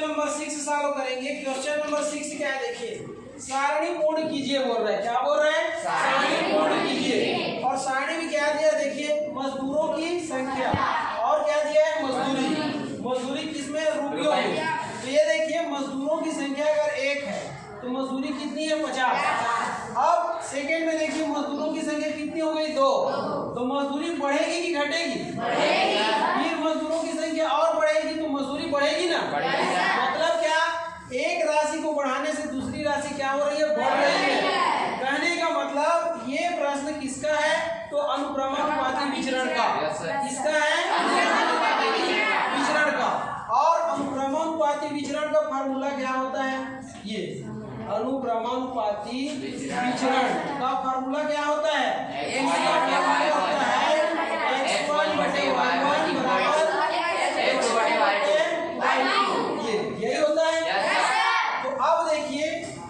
Number 6 solve करेंगे। Question number 6 क्या है देखिए, सारणी पूर्ण कीजिए बोल रहा है। क्या बोल रहा है? सारणी पूर्ण कीजिए। और सारणी में क्या दिया देखिए, मजदूरों की संख्या और क्या दिया है, मजदूरी। मजदूरी किसमें? रुपयों में। तो ये देखिए मजदूरों की संख्या अगर 1 है तो मजदूरी कितनी है? 50। अब सेकंड में देखिए मजदूरों की संख्या कितनी हो गई? 2। तो मजदूरी बढ़ेगी कि घटेगी? बढ़ेगी। फिर मजदूरों की संख्या और बढ़ेगी तो मजदूरी बढ़ेगी ना? मतलब क्या, एक राशि को बढ़ाने से दूसरी राशि क्या हो रही है? बढ़ रही है। कहने का मतलब ये प्रश्न किसका है? तो अनुक्रमानुपाती विचरण का। किसका है? विचरण का। और अनुक्रमानुपाती विचरण का फार्मूला क्या होता है? ये अनुक्रमानुपाती विचरण का फार्मूला क्या होता है? x का फार्मूला होता है x1 बटे y1 बराबर x बटे y2। यही होता है। तो अब देखिए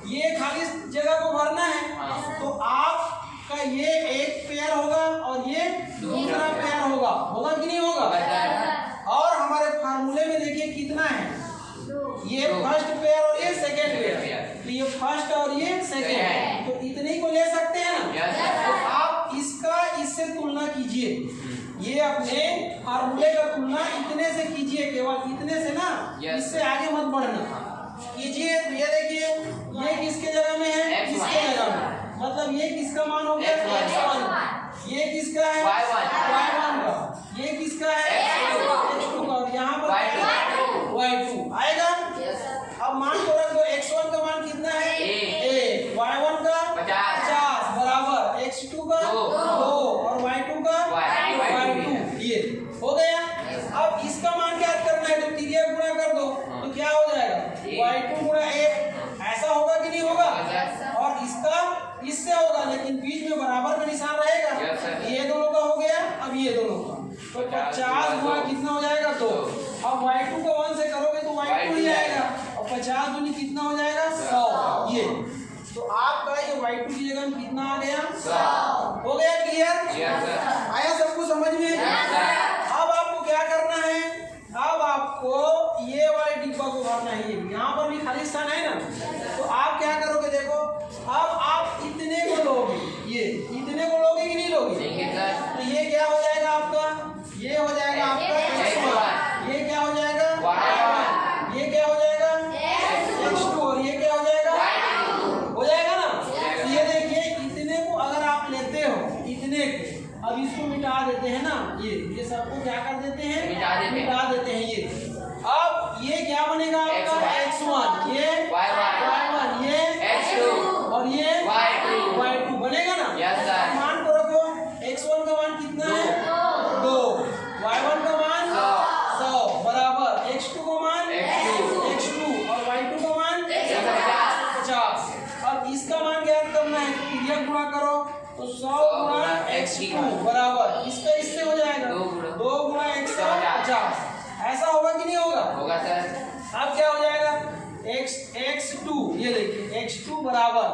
ये खाली जगह को भरना है, तो आपका ये एक पेयर होगा और ये दूसरा पेयर होगा। होगा कि नहीं होगा? और हमारे फार्मूले में देखिए कितना है, ये फर्स्ट पेयर और ये सेकेंड पेयर। तो ये फर्स्ट और ये सेकेंड, तो इतने को ले सकते हैं ना। तो आप इसका इससे तुलना कीजिए, ये अपने फार्मूले का तुलना इतने से कीजिए, केवल इतने से ना, इससे आगे मत बढ़ना कीजिए। तो ये देखिए ये किसके जगह में है? इसके जगह में। मतलब ये किसका मान हो गया? x1। ये किसका है? y1 का। ये किसका है? x2 का। और यहाँ पर y2 आएगा। अब मान को रख दो, x1 का मान कितना है? 1, y1 का 50 बराबर x2 का 2 और y2 का y2। ये हो गया। अब इसका मान क्या करना है? तो तिरिया गुणा कर दो तो क्या हो जाएगा? y2 गुणा 1। ऐसा होगा कि नहीं होगा? और इसका इससे होगा, लेकिन बीच में बराबर का निशान रहेगा। ये दोनों का हो गया। अब ये दोनों का तो 50 गुणा कितना हो जाएगा? 2। अब y2 को 1 से करोगे तो y2 ही आएगा और 50 दूनी कितना हो जाएगा? 100। ये तो आपका ये y2 की जगह में कितना आ गया? 100। हो गया क्लियर? आया सबको समझ में? अब आपको क्या करना है? अब आपको ये वाले डिब्बा को भरना है। यहाँ पर भी खाली स्थान है ना, तो आप क्या करोगे देखो, अब आप इतने को लोगे, ये इतने को लोगे कि नहीं लोगे? तो ये क्या हो जाएगा आपका? ये हो जाएगा आपका x1। ये क्या हो जाएगा? y1। ये क्या हो जाएगा? x2। और ये क्या हो जाएगा? हो जाएगा ना। तो ये देखिए इतने को अगर आप लेते हो, इतने को अब इसको मिटा देते हैं ना, ये सबको क्या कर देते हैं? मिटा देते हैं। ये अब ये क्या बनेगा आपका? x1। ये y1। ये x2 और ये y2 बनेगा ना। मान को रखो, x1 का मान कितना है? 2। y1 का मान 100 बराबर x2 का मान x2 और y2 का मान 50। अब इसका मान क्या करना है? तिरिया गुणा करो तो 100 गुणा x2 बराबर इसका इससे हो जाएगा 2 गुणा x का 50। ऐसा होगा कि नहीं होगा? होगा सर। अब क्या हो जाएगा? x2, ये देखिए x2 बराबर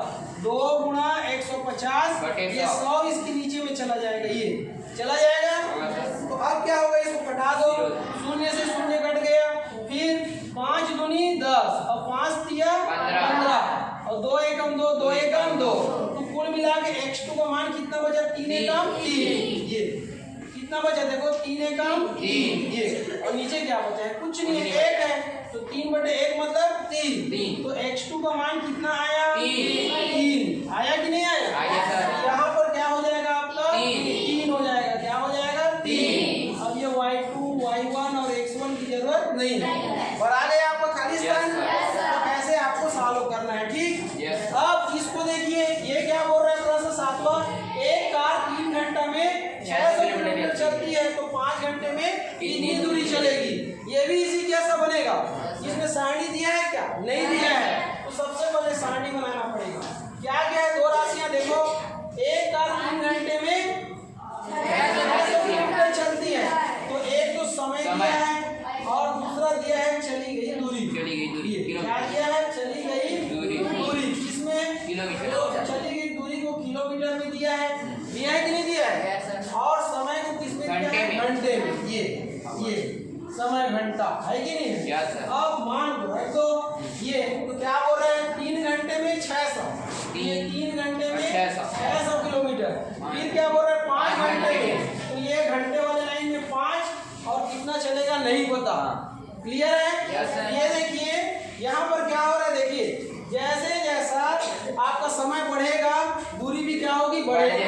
2 गुणा 150। ये 100 इसके नीचे में चला जाएगा, ये चला जाएगा। तो अब क्या होगा? इसको कटा दो, शून्य से शून्य कट गया। फिर 5 दूनी 10 और 5 तिया 15 और 2 एकम 2, 2 एकम 2। तो कुल मिला के x2 का मान कितना बचा? 3 एकम 3। ये कितना बचा देखो? 3 एकम 3। ये और नीचे क्या बचा है? कुछ नहीं है, 1 है। तो 3 बटे 1 मतलब 3। तो x2 का मान कितना आया? 3 आया कि नहीं आया? आया सर। यहाँ पर क्या हो जाएगा आपका? 3 हो जाएगा। क्या हो जाएगा? 3। अब ये y2, y1 और x1 की जरूरत नहीं है। और आ गया आपका खाली स्थान। तो ऐसे आपको सॉल्व करना है, ठीक। अब इसको देखिए, ये क्या बोल रहा है प्रश्न 7वां, एक कार 3 घंटा में 600 किलोमीटर चलती है तो 5 घंटे में कितनी दूरी चलेगी? ये भी इसी जैसा बनेगा। इसमें सारणी दिया है क्या? नहीं दिया है। तो सबसे पहले सारणी बनाना पड़ेगा। क्या क्या है? 2 राशियां देखो, एक कार 3 घंटे में 600 किलोमीटर चलती है, तो एक तो समय दिया है और दूसरा दिया है चली गई दूरी। क्या दिया है? चली गई दूरी। किसमें? किलोमीटर। चली गई दूरी को किलोमीटर में दिया है कि नहीं दिया है? और समय को किसमें दिया है? घंटे में। ये समय घंटा है कि नहीं? Yes, sir. अब मान लो तो ये तो क्या बोल रहे हैं 3 घंटे में 600, ये 3 घंटे में 600 किलोमीटर। फिर क्या बोल रहे हैं 5 घंटे में, तो ये घंटे वाले लाइन में 5 और कितना चलेगा नहीं पता। क्लियर है? Yes, sir. ये देखिए यहाँ पर क्या हो रहा है, देखिए जैसे जैसा आपका समय बढ़ेगा दूरी भी क्या होगी, बढ़ेगी।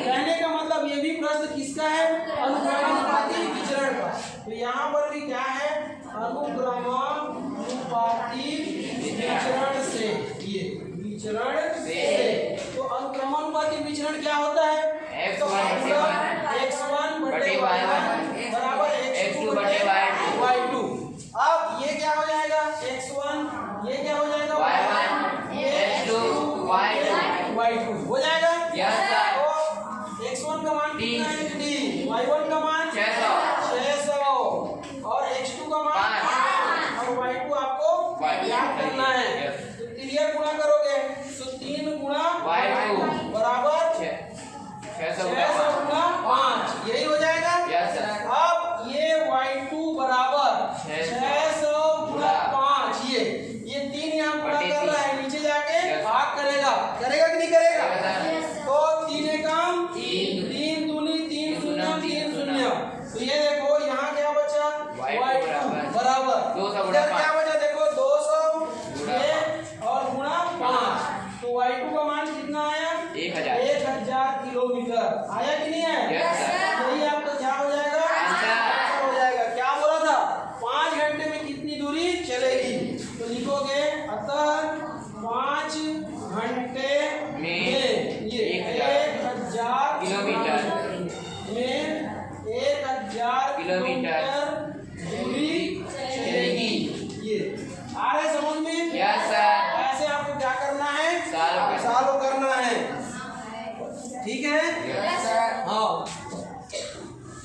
कहने का मतलब ये भी प्रश्न किसका है, अनुक्रमानुपाती विचरण का। तो यहाँ पर भी क्या है, अनुक्रमानुपाती विचरण से, ये विचरण से। तो अनुक्रमानुपाती विचरण क्या होता है, x1 बटे y1 बराबर x2 बटे y2। अब ये क्या हो जाएगा, x1 ये क्या हो जाएगा, y1 x2 y2 हो जाएगा। Yes, sir. तो x1 का मान कितना है, 3, y1 का मान 600 और x2 का मान 5 और y2 आपको याद करना है। तो क्लियर गुणा करोगे तो 3 गुणा y2 बराबर 600 गुणा 5, यही हो जाएगा। Yes, sir. अब ये y2 बराबर 600 गुणा 5, ये 3 यहाँ गुणा कर रहा है, नीचे जाके भाग करेगा कि नहीं करेगा? तो 3 एकम 3 दूनी 3 शून्य 3 शून्य। तो ये देखो यहाँ क्या बचा, y2 बराबर इधर क्या बचा, देखो 200 और गुणा 5। तो y2 का मान कितना आया, 1000 किलोमीटर आया कि नहीं आया? यही आपका क्या हो जाएगा, आंसर हो जाएगा। क्या बोला था, 5 घंटे में कितनी दूरी चलेगी, तो लिखोगे अतः 5 घंटे में ये 1000 किलोमीटर में 1000 किलोमीटर दूरी चलेगी। ये आ रहा है समझ में? Yes, sir. ऐसे आपको क्या करना है, सॉल्व सॉल्व करना है। ठीक है? Yes, sir. हाँ।